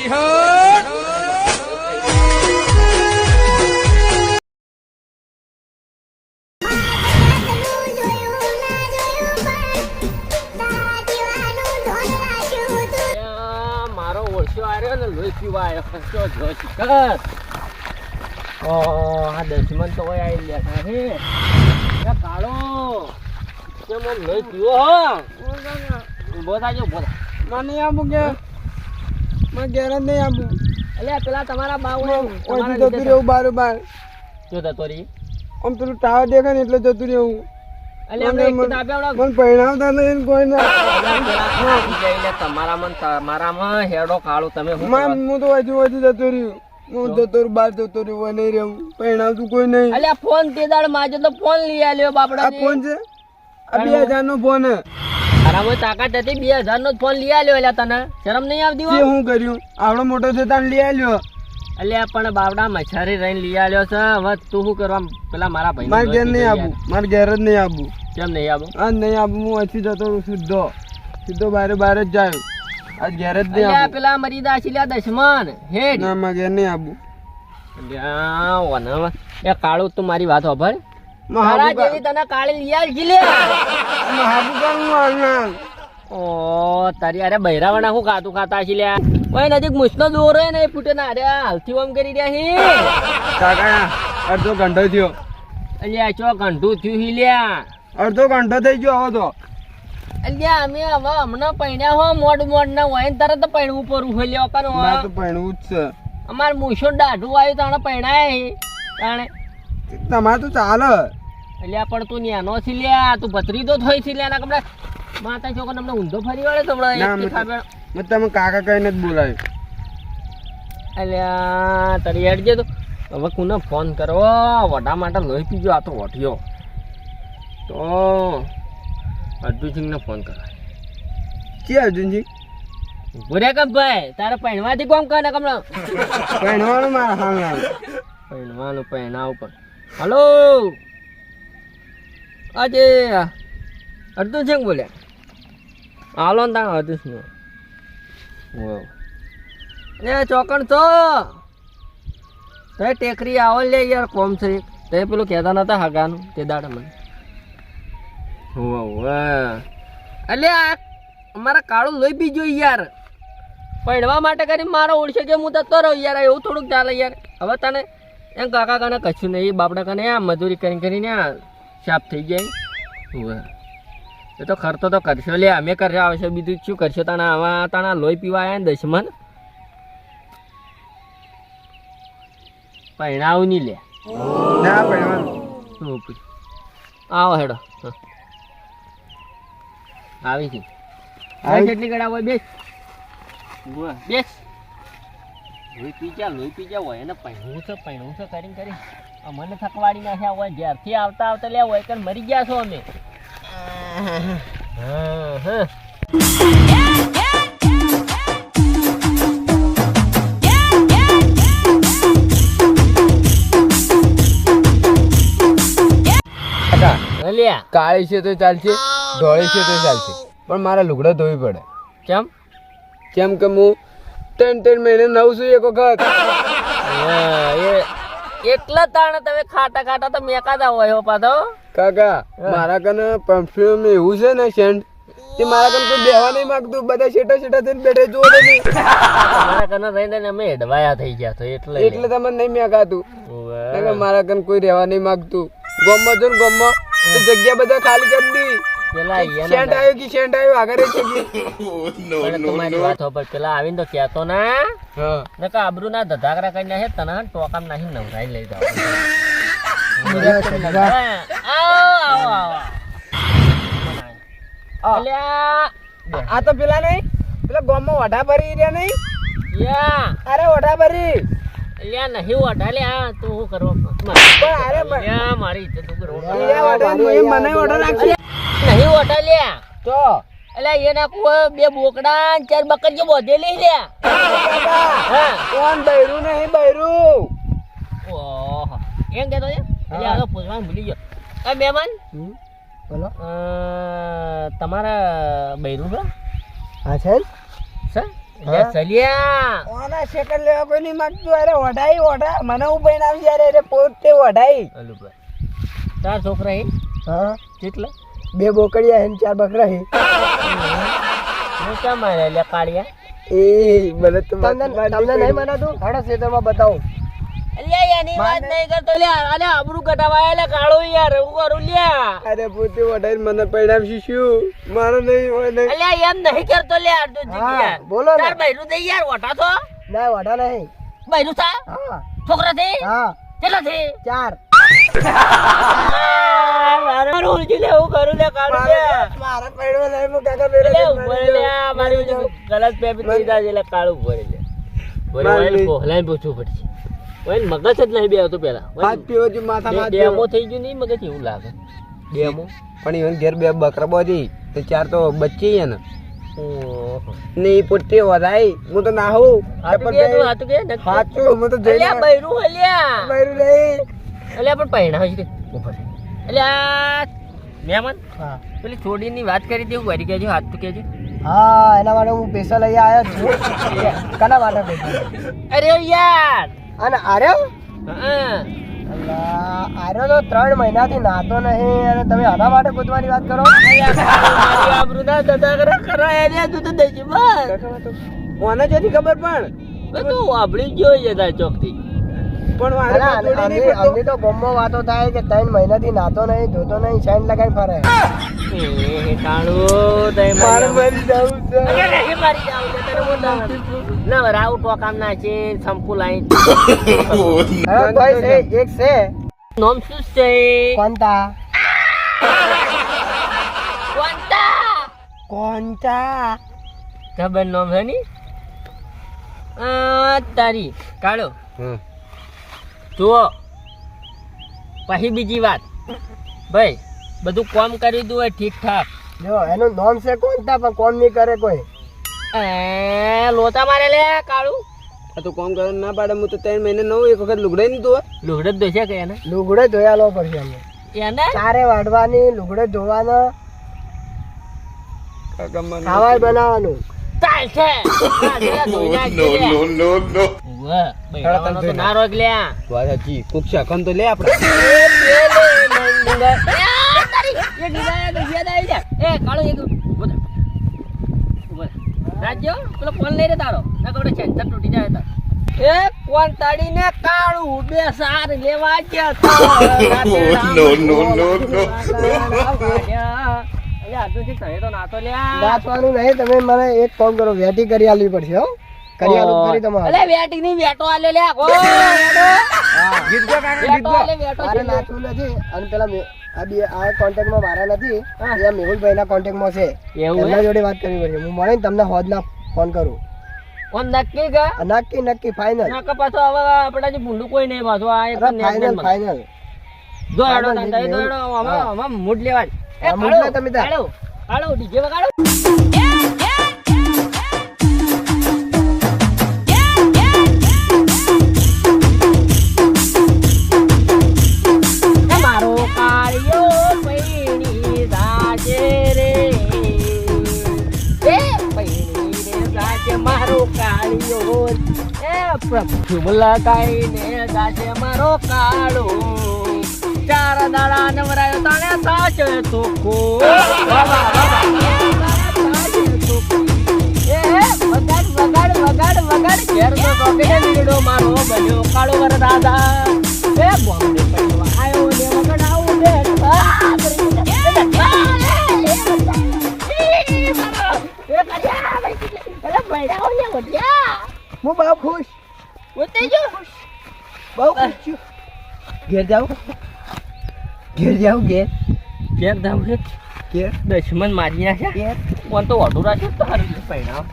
મારો ઓળખ્યો આવ્યો ને લોહી પીવા આવ્યો આ દશમન તો કોઈ આવી બેઠા છે કાળો કેમ લોહી પીવો હો ઉભો થાજો ઉભો થા મને આવું કે મને ઘેર જ નહીં આવું એટલે પેલા તમારા બાવ ઓછી જતું રહેવું બારોબાર જો થતો રહી આમ પેલું ટાવર દેખાય ને એટલે જતું રહેવું મને પરિણામતા નહીં કોઈ ના તમારામાં હેડો કાળો તમે હું તો હજુ જતો રહ્યું હું જતો રહ્યું બહાર જતો રહ્યું નહીં રહેવું પરિણામતું કોઈ નહીં અલ્યા ફોન તે દાડ માજો તો ફોન લઈ આલ્યો બાપડા આ ફોન છે આ 2000 નો ફોન હે તારામાં તાકાત હતી 2000 નો ફોન લઈ આલ્યો એટલે તને શરમ નહીં આવતી તે હું કર્યું આવડો મોટો છે તને લઈ આલ્યો અલ્યા પણ બાવડા મચ્છરી રહીને લઈ આલ્યો છે હવે તું શું કરવા પેલા મારા ભાઈ મારે ઘેર નહીં આવું મારે ઘેર જ નહીં આવું કેમ નહીં આવું હા નહીં આવું હું અહીંથી જતો રહું સીધો બહાર જ જાય આજ ઘેર જ નહીં આવું પેલા મરીદા છિલ્યા દશમન હેડ ના મારે ઘેર નહીં આવું એ કાળું તું મારી વાત હોભર મારા જેવી તને કાળી લઈ આલ ગીલે ઓ તારી અરે બૈરાવાના હું ખાતું ખાતા છે લ્યા ઓય નજીક મુસનો દોરો ને એ ફૂટે ના અરે હાલથી ઓમ કરી રહ્યા હી કાકા અડધો ઘંટો થયો અલ્યા ચો ઘંટું થયું હી લ્યા અડધો ઘંટો થઈ ગયો હવે તો અલ્યા અમે હવે હમણાં પૈણ્યા હો મોડ ના હોય ને તરત પૈણવું પડું હોય લ્યો કનો મારે તો પૈણવું જ છે અમાર મૂછો દાઢું આવ્યું તાણે પૈણાય તાણે તમારે તો ચાલે અલ્યા પણ તું ન્યાનો છે લ્યા તું ભત્રી તો થઈ છે લ્યા ના કમડા માતા છોકરો તમને ઊંધો ફરી વળે તમને મેં તમે કાકા કહીને જ બોલાવ્યું અલ્યા તારી હેડજે તો હવે કોને ફોન કરવો વડા માટે લોહી પીજો આ તો વઠ્યો તો અર્જુનસિંહને ફોન કરાય કે અર્જુનજી બોરે કબ ભાઈ તારે પહેણવાથી કોમ કરે કમલા પહેણવાનું મારા હાલ ના પહેણવાનું પહેણાવ પર હલો આજે અર્જુનસિંહ બોલ્યા હાલો ને તાણ અર્જુનસિંહ એ ચોકણ છો તે ટેકરી આવો લે યાર કોમ છે તે પેલું કહેતા નતા હગાનું તે દાડે મને એટલે અમારા કાળું લોહી પીજો યાર પડવા માટે કરી મારો ઓળશે કે હું તો રહું યાર એવું થોડુંક ચાલે યાર હવે તને એમ કાકા કાને કશું નહીં બાપડા કાને આ મજૂરી કરીને આ સાફ થઈ જાય એ તો ખર્ચો તો કરશો લે અમે કરશો આવશે બીજું શું કરશો તાણા આવા તાણા લોહી પીવા આવ્યા ને દશમન પહેણાવું નહીં લે ના પહેણવાનું આવો હેડો આવી છે કેટલી ગળા હોય બેસ બેસ લોહી પી જા હોય એને પહેણવું છે કરી મને થકવાડી નાખ્યા હોય જ્યારથી આવતા લે હોય કે મરી ગયા છો અમે કાળી છે તો ચાલશે ધોળી છે તો ચાલશે પણ મારા લુગડા ધોવી પડે કેમ કે હું 3 મહિને નવ છું એક વખત એટલા તાણે તમે ખાટા તો મેકાતા હોય પાછો કાકા મારા કને પરફ્યુમ એવું છે ને સેન્ટ કે મારા કને કોઈ બેહવા નહીં માંગતું બધા છેટા થઈને બેઠે જોવો તો નહીં મારા કને રહીને અમે હેડવાયા થઈ ગયા તો એટલે તમને નહીં મેકાતું મારા કને કોઈ રહેવા નહીં માંગતું ગોમમાં જો ને ગોમમાં તો જગ્યા બધા ખાલી કરી દી પેલા સેન્ટ આવ્યો આગળ તમારી વાત પર પેલા આવીને તો કહેતો ના ને કે આબરૂ ના ધધાકરા કરીને હે તને ટોકામ નાખી નવરાઈ લઈ જાવ આ તો પેલા નહીં પેલા ગોમમાં વઢા ભરી રહ્યા નહીં અરે વઢા ભરી લ્યા નહીં વઢા લ્યા તું શું કરો મારી ઇજ્જત મને વઢા નાખી નહીં વઢા લ્યા તો એટલે એના કોઈ 2 બોકડા 4 બકરીઓ બોધેલી લ્યા કોણ બૈરું નહીં બૈરું ઓહો એમ કહેતો છે એટલે આ તો પૂછવાનું ભૂલી ગયો મહેમાન બોલો તમારા બૈરું છે હા છે લે સલિયા ઓના સેકન્ડ લેવા કોઈ નહીં માંગતું. અરે વઢાઈ વઢા મને હું પૈણ આવી યાર અરે પોતે વઢાઈ. અલુ ભાઈ તાર છોકરા હે હા કેટલા 2 બોકડિયા હે 4 બકરા હે. હું ક્યાં મારે લે કાળિયા એ મને તો તમને નહીં મનાતું. હાડો ખેતરમાં બતાવું. અલ્યા એની વાત નહીં કરતો લે અલે આબરૂ કટાવાય લે કાળો યાર હું કરું લ્યા અરે પોતે વઢાઈ મને પૈણાવશી શું મારે નહીં હોય નહીં. અલ્યા એમ નહીં કરતો લે આટલું જગ્યા બોલો ને. તાર બૈરું દે યાર વટા તો ના વઢા નહીં. બૈરું થા હા છોકરા થે હા કેટલા થે 4. મારે ઉલજી લે હું કરું લે કાળો લે મારા પૈણવા નહીં મુ કાકા મેરે લે ઉપર લે મારી ગલત પેપી થઈ જાય લે કાળું ભરે લે ભરે વાળી કોહલાઈ પૂછવું પડશે ઓય મગજ જ નહીં બેહતો પેલા હાથ પીવો જો માથા માં ડેમો થઈ ગયું નહીં મગજ એવું લાગે ડેમો પણ ઈવન ઘેર 2 બકરા બોધી તો 4 તો બચ્ચી હે ને ઓહો ને ઈ પોતે વઢાઈ હું તો ના હું હાતું કે તું હાતું કે હાચું હું તો જઈ અલ્યા બૈરું હલ્યા બૈરું નહીં. અલ્યા પણ પૈણા હજી ઉપર અલ્યા મહેમાન હા પેલી છોડીની વાત કરી હતી હું કરી કેજો હાથ તો કેજો હા એના માટે હું પૈસા લઈ આવ્યો છું. કના માટે પૈસા? અરે યાર અને આર્યો હા અલ્લા આર્યો તો 3 મહિનાથી નાતો નહીં અને તમે આના માટે ગોતવાની વાત કરો. મારી આબરૂ ના દતા કરે અલ્યા તું તો દઈ બસ કોને જતી ખબર પણ તું આપણી જોઈ જતા ચોકથી પણ અમને તો ગમો વાતો થાય કે 3 મહિનાથી નાતો નહીં ધોતો નહીં સાઈન લગાઈ ફરે. એ કાળો તે મારે મરી જાવું છે. મારી જાવ છે તને બોલ ના રાવ ટોકામ ના છે સંપુ લાઈન હવે કોઈ છે એક છે નામ શું છે કોંતા કોંતા કોંતા ખબર નામ છે ની તારી કાળો જુઓ પછી બીજી વાત ભાઈ બધું કોમ કરી દઉં હોય ઠીક ઠાક જો એનું નામ છે કોંતા પણ કોમ નહીં કરે કોઈ. એ લોતા મારે લે કાળું આ તો કોમ કરે ના પાડે હું તો 3 મહિને નવું એક વખત લુગડાઈ નહીં ધોવા. લુગડે જ દોશે કે એને લુગડે ધોયા લો પડશે અમને. એને ચારે વાઢવાની લુગડે ધોવાનો ખાવાય બનાવવાનું. ચાલશે ના રોક લ્યા વાત સાચી કુક શાકન તો લે આપણે. રાજ્યો પેલો ફોન લઈ રે તારો ના કવડે છે તૂટી જાય તાર એ કોણ તાડીને કાળું બે સાર લેવા ગયા નાચવાનું નહીં. તમે મને એક કામ કરો વેટી કરી આલવી પડશે હો. કરી આલું કરી તમારે. અલે વેટી ની વેટો આલે લે કો ગીત ગા કાકા ગીત ગા. વેટો મારે નાચવું નથી અને પેલા આ કોન્ટેક્ટ માં મારા નથી એ મેહુલભાઈ ના કોન્ટેક્ટ માં છે. એવું એમના જોડે વાત કરવી પડશે. હું મળે તમને હોજ ના ફોન કરું. કોણ નક્કી કા નક્કી ફાઇનલ. ના પાછો હવે આપડા જે ભૂંડું કોઈ નહીં પાછો આ એક ફાઇનલ ફાઇનલ. જો હેડો તાઈ તો હેડો આમાં મૂડ લેવાય એ મૂડ લે તમે તાર. હાલો હાલો ડીજે વગાડો મારો કાળિયો પૈણી રાજે રે એ પૈણી રે રાજે મારો કાળિયો એ પ્રભુ લગાઈને રાજે મારો કાળો 4 દાડા નવરાયો તાણે સાચે તોકો વગાડ ઘેર તો ટોકે લીડો મારો બન્યો કાળો વર દાદા એ બોમ્બે પડવા આયો ને વગડાવું દે હું બહુ ખુશ. બહુ ખુશ છું. ઘેર જાઉં ઘેર જાવ ઘેર દશમન મારી નાખ્યા ઘેર કોણ તો ઓઢું રાખ્યું તારું પૈણા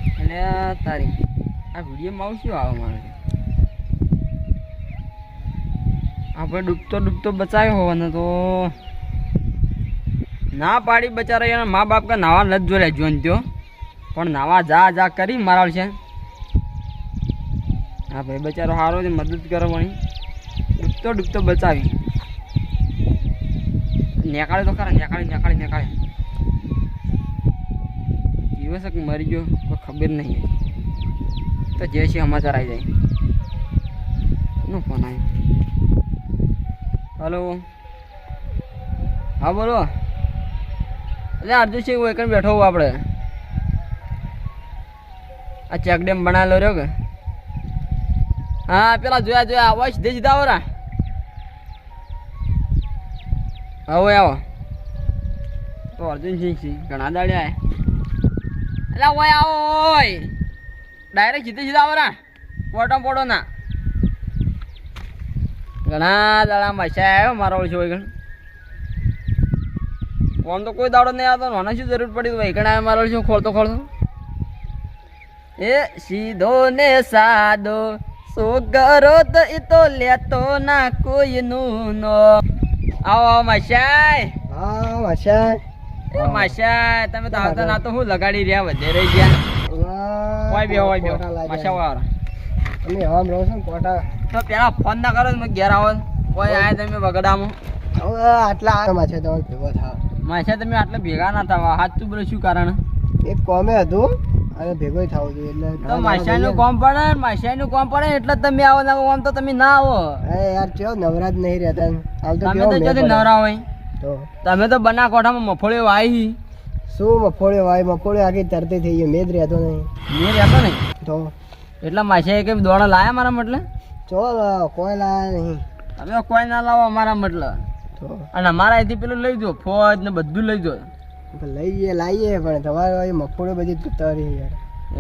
એટલે તારી આ વિડીયોમાં શું આવે મારે આપણે ડૂબતો બચાવ્યો હોવાનો તો ના પાડી બચારા એના મા બાપ કા નાવા નથી જોડે જોન ત્યો પણ નાવા જા કરી મારા છે હા ભાઈ બચારો સારો છે મદદ કરવાની ડૂબતો બચાવી નેકાળે તો ખરા નેકાળે જીવો છે કે મરી ગયો કોઈ ખબર નહીં. તો જે છે સમાચાર આવી જાય. નો ફોન આવ્યો. હલો, હા બોલો. એટલે અર્જુનસિંહ હું એકણ બેઠો હોઉં આપણે આ ચેક ડેમ બનાવેલો રહ્યો કે હા પેલા જોયા આવો સીધે સીધા આવો રા. હવે આવો તો અર્જુનસિંહ સિંહ ઘણા દાડ્યા એટલે ઓય આવો ઓય ડાયરેક્ટ સીધે સીધા આવો રા. પોટો પોટો ના ઘણા દાડા મચા આવ્યો મારો ઓળશો હોય ગણ ફોન તો કોઈ દાડો નહીં આવતો. મને શું જરૂર પડી ભાઈ ઘણા મારો ઓળશો ખોલતો એ સીધો ને સાદો સોગરો તો એ તો લેતો ના કોઈનું નો. આવો મચાય. હા મચાય. મચાય તમે તો આવતા ના તો હું લગાડી રહ્યા વધે રહી ગયા. હોય બે મચા વાળા તમે હવામ રહો છો ને કોટા તો પેલા ફોન ના કરો મેં ઘેર આવો કોઈ આયા તમે વગડામાં આટલા માછે તમારે ભેગો થાવ. માછા તમે આટલા ભેગા ના થવા હાથ તું બોલે શું કારણ એક કોમે હતું અને ભેગો થવું જોઈએ એટલે તો માછાનું કોમ પડે એટલે તમે આવો ના આમ તો તમે ના આવો. યાર ચો નવરાજ નહીં રહેતા હાલ તો તમે તો જલ્દી નવરા હોય તો તમે તો બના કોઠામાં મફળીઓ આવી શું મફોડે વાય મફોડે આખી તરતી થઈ ગઈ મેદ રહેતો નહીં મેં રહેતો ને તો એટલા માછા કે દોડા લાયા મારા મતલે ચો કોઈ લાયા નહીં તમે કોઈ ના લાવો અમારા મતલે તો અને અમારા અહીંથી પેલું લઈ દો ફોજ ને બધું લઈ દો. લાવીએ પણ તમારે મફોડે બધી તરી યાર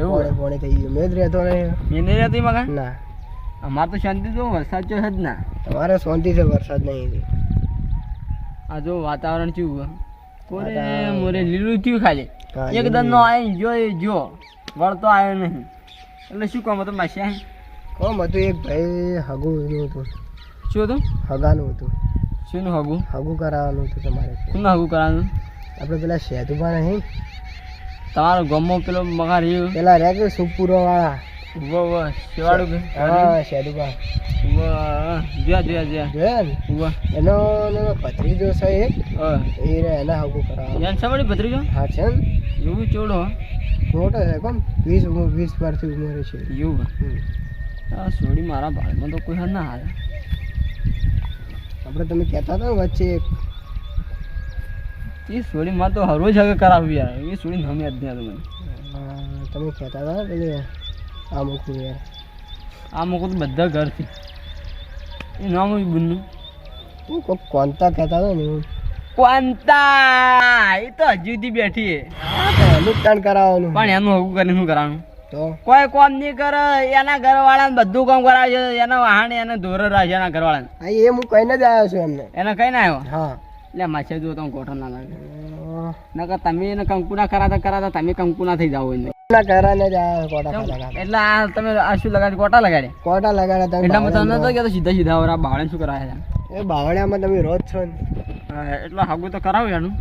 એવું પોણે થઈ ગયું મેદ રહેતો નહીં. એ નહીં રહેતી મગા ના અમારે તો શાંતિ જો વરસાદ જો છે જ ના. તમારે શાંતિ છે વરસાદ નહીં. આ જો વાતાવરણ કેવું કોરે મોરે લીલું થયું ખાલી એકદમ નો આવ્યો જો વળતો આવ્યો નહીં એટલે શું કહું તો માસ્યા કોમ હતું એક ભાઈ હગુનું હતું. શું હતું હગાનું હતું. શું હગું હગું કરાવવાનું હતું તમારે. કોને હગું કરવાનું આપણે પેલા શેતુભા નહીં તમારો ગમો પેલો મગા રહ્યું પેલા રહ્યા કે સુપુરો વાળા શેવાડું કે હા શેતુભા જોયા જોયા ને એનો ભત્રીજો છે એક એ એના હગું કરાવવાનું. સવાડી ભત્રીજો હા છે ને એવું ચોડો મોટો છે કોમ 20 વર્ષથી ઉંમરે છે એવું આ સોડી મારા ભાઈમાં તો કોઈ ના હાલે. આપણે તમે કહેતા હતા ને વચ્ચે એ સોડી માં તો હરોજ હવે કરાવ્યું યાર એ સોડી નમે જ નહીં મને. તમે કહેતા હતા પેલી આ મૂકું યાર આ મૂકું તો બધા ઘરથી એ નામ બુનનું હું કોક કોનતા કહેતા હતા ને હું કોંતા એ તો હજુ સુધી બેઠી એનું કાન કરાવવાનું પણ એનું હગું કરીને શું કરવાનું તો કોઈ કોમ નહીં કરે એના ઘરવાળાને બધું કામ કરાવે છે એના વાહન એને દોર રાખે એના ઘરવાળાને. હા એ હું કહીને જ આવ્યો છું એમને. એને કઈ ના આવ્યો હા એટલે માછે જો તમે ગોઠો ના લાગે નકર તમે એને કંકુના કરાતા તમે કંકુના થઈ જાવ એને ના કરાને જ આવ્યો કોટા ખાતા. એટલે આ તમે આ શું લગાડી કોટા લગાડે કોટા લગાડ્યા તમે એટલે તમે તો કે સીધા આવરા બાવળે શું કરાવે એ બાવળિયામાં તમે રોજ છો ને એટલે હગું તો કરાવું એનું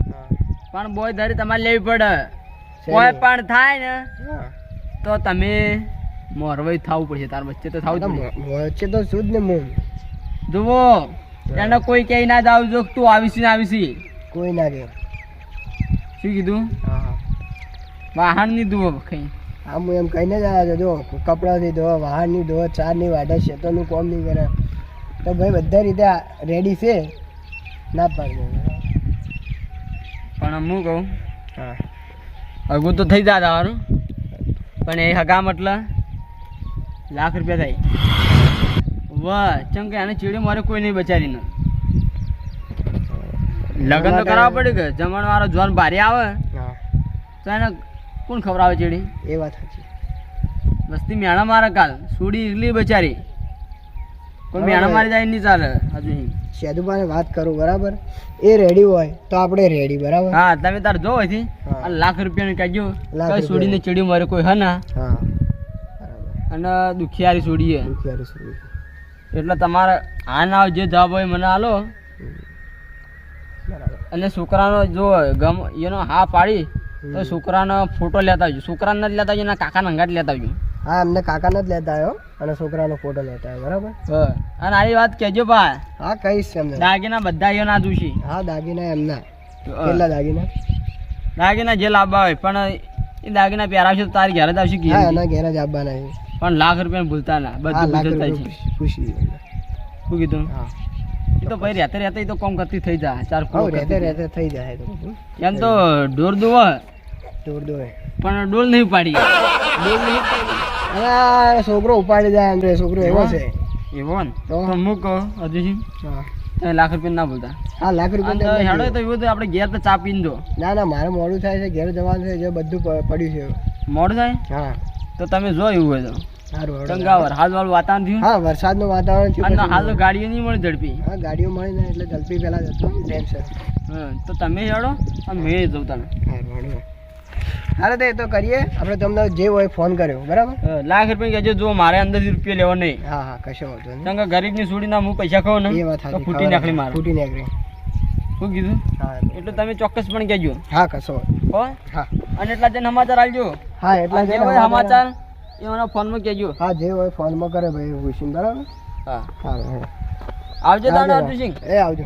પણ બોય ધરી તમારે લેવી પડે. કોઈ પણ થાય ને તો તમે મોરવાઈ થવું પડશે તાર વચ્ચે તો થવું વચ્ચે તો શું જ ને હું જુઓ એને કોઈ કહી ના જાવ જો તું આવીશી કોઈ ના કે શું કીધું હા વાહન ની દુઓ કઈ હા હું એમ કહીને જ આવ્યો જો કપડાં નહીં ધોવા વાહન નહીં ધોવા ચાર નહીં વાઢા શેતોનું કોમ નહીં કરે તો ભાઈ બધા રીતે રેડી છે ના પાડે પણ હું કહું હા હગું તો થઈ જાય જવાનું પણ એ હગા મતલબ લાખ રૂપિયા થાય વાહ ચમ કે આને ચીડી મારે કોઈ નહીં બચારીને લગ્ન તો કરાવવા પડે કે જમણ વાળો જોન ભારે આવે હા તો એને કોણ ખવડાવે ચીડી એ વાત સાચી. વસ્તી મેણા મારે કાલ સુડી એટલી બચારી કોઈ મેણા મારી જાય નહીં ચાલે હજુ શેદુભાઈને વાત કરું બરાબર એ રેડી હોય તો આપણે રેડી બરાબર. હા તમે તાર જો હોય હા. લાખ રૂપિયાનું કહેજો લાખ કઈ સુડીને ચીડી મારે કોઈ હે ના હા બરાબર અને દુખિયારી સુડીએ દુખિયારી સુડી એટલે તમારે આ ના જે જવાબ હોય મને આલો બરાબર. અને છોકરાનો જો ગમ એનો હા પાડી તો છોકરાનો ફોટો લેતા આવજો. છોકરાને જ લેતા આવજો એના કાકાના અંગાટ લેતા આવજો. હા એમને કાકાનો જ લેતા આવ્યો અને છોકરાનો ફોટો લેતા આવ્યો બરાબર. અને આરી વાત કહેજો ભાઈ હા કહીશ એમને. દાગીના બધા એ ના જોશી. હા દાગીના એમના કેટલા દાગીના દાગીના જે લાવવા હોય પણ એ દાગીના પહેરાવશે તો તારી ઘરે જ આવશે કે હા એના ઘેર જ આવવાના છે પણ લાખ રૂપિયા ભૂલતા ના હા બધું લાખ ગુજરાત થાય રૂપિયા છે ખુશી શું કીધું હા એ તો ભાઈ રહેતે રહેતે ઈ તો કામ કરતી થઈ જાય ચાર હા પૂરો રહેતે કરતી. રહેતે થઈ જાય તો એમ તો ઢોર દુવા દોડ દો પણ ડોલ નહીં પાડી અરે આ છોકરો ઉપાડી જાય અંદર છોકરો એવો છે એવો ને તો? તો મૂક હજુ હા તમે લાખ રૂપિયા ના ભૂલતા હા લાખ અને રૂપિયા હેડો તમને તો એવું તો આપણે ઘેર તો ચા પીને જો ના ના મારે મોડું થાય છે ઘેર જવાનું છે જે બધું પડ્યું છે મોડું થાય હા તો તમે જો એવું હોય તો સારું હેડો. ચંગાવર હાલ વાળું વાતાવરણ થયું હા વરસાદનું વાતાવરણ થયું અને પછી હાલ તો ગાડીઓ નહીં મળે ઝડપી હા ગાડીઓ મળી ને એટલે ઝડપી પેલા જતો ટેન્શન હા તો તમે હેડો અને મેં જઉં તને હારે તો એ તો કરીએ આપણે તમને જે હોય ફોન કર્યો બરાબર લાખ રૂપિયા કહેજો જો મારે અંદરથી રૂપિયા લેવા નહીં હા હા કશો વાંધો નહીં કારણ કે ગરીબની છોડીના હું પૈસા ખાવ ને એ વાત તો સાચી ફૂટી નાખલી મારે ફૂટી નીકળી શું કીધું હા એટલે તમે ચોક્કસ પણ કહેજો હા કશો વાંધો. હો હા અને એટલા જણ સમાચાર આલજો હા એટલા જે જ હોય સમાચાર એ મને ફોનમાં કહેજો હા જે હોય ફોનમાં કરે ભાઈ પૂછીને બરાબર હા હા આવજો તાણે આવજો. અર્જુન સિંહ એ આવજો